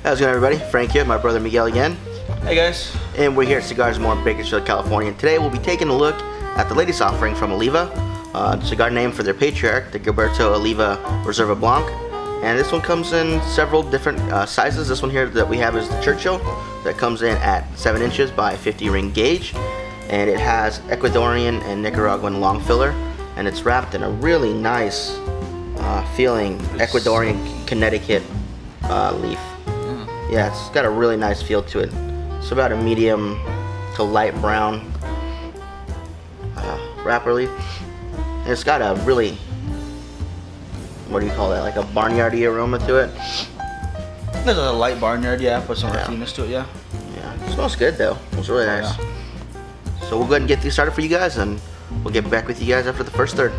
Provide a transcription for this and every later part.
How's it going, everybody? Frank here, my brother Miguel again. Hey guys. And we're here at Cigars More in Bakersfield, California. And today we'll be taking a look at the latest offering from Oliva, cigar named for their patriarch, the Gilberto Oliva Reserva Blanc. And this one comes in several different sizes. This one here that we have is the Churchill, that comes in at 7 inches by 50 ring gauge. And it has Ecuadorian and Nicaraguan long filler. And it's wrapped in a really nice feeling Ecuadorian Connecticut leaf. Yeah, it's got a really nice feel to it. It's about a medium to light brown wrapper leaf. And it's got a really, what do you call that, like a barnyardy aroma to it. There's a light barnyard, yeah, put some earthiness to it, yeah. Yeah, it smells good though. It smells really nice. Yeah. So we'll go ahead and get these started for you guys, and we'll get back with you guys after the first third.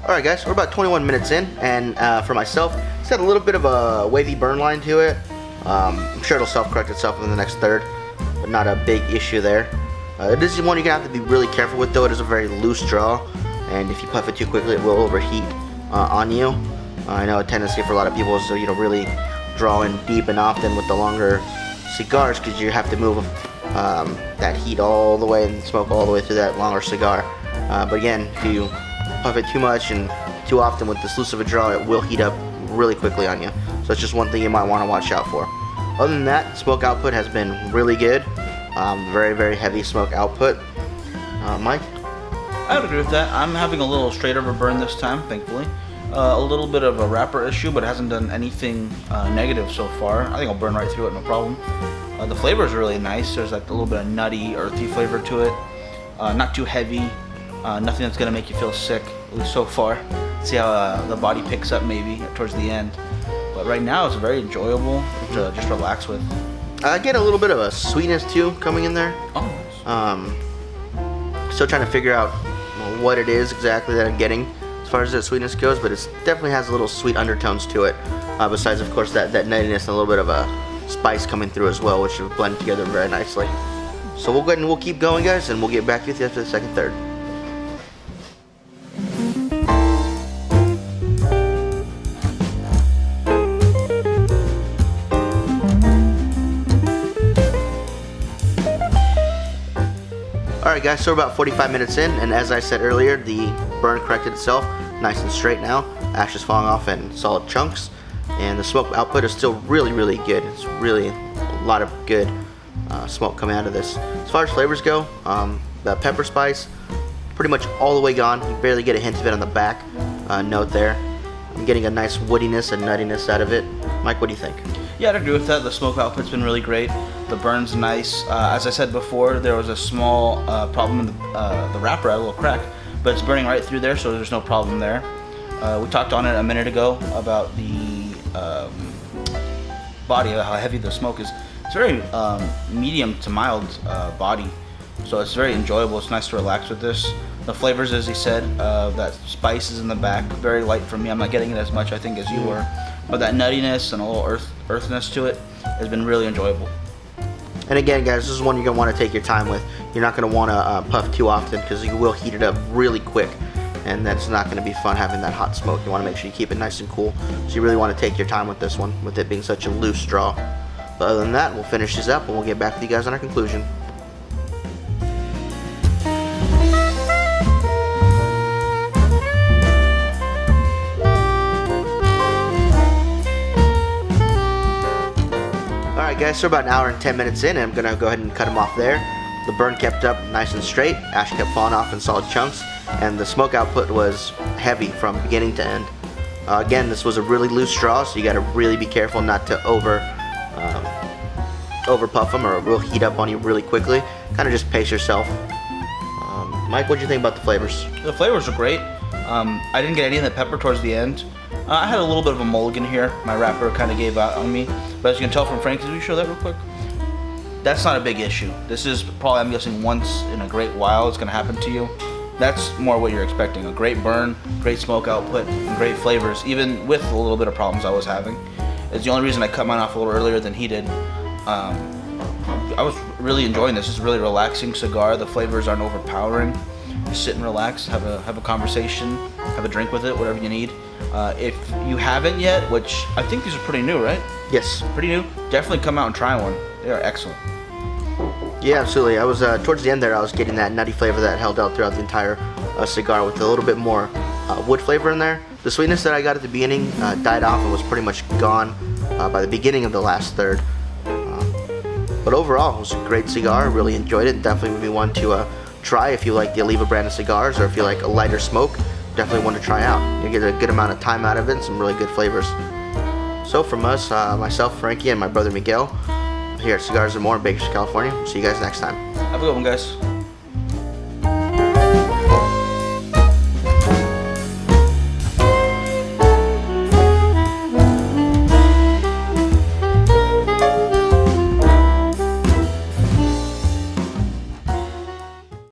Alright guys, we're about 21 minutes in, and for myself, it's got a little bit of a wavy burn line to it. I'm sure it'll self-correct itself in the next third, but not a big issue there. This is one you're going to have to be really careful with though. It is a very loose draw, and if you puff it too quickly, it will overheat on you. I know a tendency for a lot of people is to really draw in deep and often with the longer cigars, because you have to move that heat all the way and smoke all the way through that longer cigar. But again, if you puff it too much and too often with this loose of a draw, it will heat up really quickly on you. So that's just one thing you might want to watch out for. Other than that, smoke output has been really good. Very, very heavy smoke output. Mike? I would agree with that. I'm having a little straight over burn this time, thankfully. A little bit of a wrapper issue, but it hasn't done anything negative so far. I think I'll burn right through it, no problem. The flavor is really nice. There's like a little bit of nutty, earthy flavor to it. Not too heavy. Nothing that's going to make you feel sick, at least so far. See how the body picks up maybe towards the end. But right now it's very enjoyable to just relax with. I get a little bit of a sweetness too coming in there. Oh, nice. Still trying to figure out what it is exactly that I'm getting as far as that sweetness goes, but it definitely has a little sweet undertones to it. Besides, of course, that nuttiness and a little bit of a spice coming through as well, which have blended together very nicely. So we'll go ahead and we'll keep going, guys, and we'll get back with you after the second third. Alright guys, so we're about 45 minutes in, and as I said earlier, the burn corrected itself nice and straight now. Ash is falling off in solid chunks, and the smoke output is still really, really good. It's really a lot of good smoke coming out of this. As far as flavors go, the pepper spice, pretty much all the way gone. You barely get a hint of it on the back note there. I'm getting a nice woodiness and nuttiness out of it. Mike, what do you think? Yeah, I'd agree with that. The smoke output's been really great. The burn's nice. As I said before, there was a small problem in the wrapper, a little crack, but it's burning right through there, so there's no problem there. We talked on it a minute ago about the body, how heavy the smoke is. It's very medium to mild body, so it's very enjoyable. It's nice to relax with this. The flavors, as he said, that spice is in the back, very light for me. I'm not getting it as much, I think, as you were. But that nuttiness and a little earthiness to it has been really enjoyable. And again, guys, this is one you're going to want to take your time with. You're not going to want to puff too often, because you will heat it up really quick, and that's not going to be fun having that hot smoke. You want to make sure you keep it nice and cool. So you really want to take your time with this one, with it being such a loose draw. But other than that, we'll finish this up and we'll get back with you guys on our conclusion. Alright guys, so about an hour and 10 minutes in, and I'm going to go ahead and cut them off there. The burn kept up nice and straight, ash kept falling off in solid chunks, and the smoke output was heavy from beginning to end. Again, this was a really loose straw, so you got to really be careful not to over puff them, or it will heat up on you really quickly. Kind of just pace yourself. Mike, what do you think about the flavors? The flavors are great. I didn't get any of the pepper towards the end. I had a little bit of a mulligan here. My wrapper kind of gave out on me. But as you can tell from Frank, did we show that real quick? That's not a big issue. This is probably, I'm guessing, once in a great while it's going to happen to you. that's more what you're expecting. A great burn, great smoke output, and great flavors, even with a little bit of problems I was having. It's the only reason I cut mine off a little earlier than he did. I was really enjoying this. It's a really relaxing cigar. The flavors aren't overpowering. Just sit and relax, have a conversation, have a drink with it, whatever you need. If you haven't yet, which I think these are pretty new, right? Yes. Pretty new. Definitely come out and try one. They are excellent. Yeah, absolutely. I was towards the end there. I was getting that nutty flavor that held out throughout the entire cigar, with a little bit more wood flavor in there. The sweetness that I got at the beginning died off and was pretty much gone by the beginning of the last third. But overall, it was a great cigar. Really enjoyed it. Definitely would be one to try if you like the Oliva brand of cigars, or if you like a lighter smoke. Definitely one to try out. You get a good amount of time out of it and some really good flavors. So from us, myself, Frankie, and my brother Miguel, here at Cigars and More in Bakersfield, California. See you guys next time. Have a good one, guys.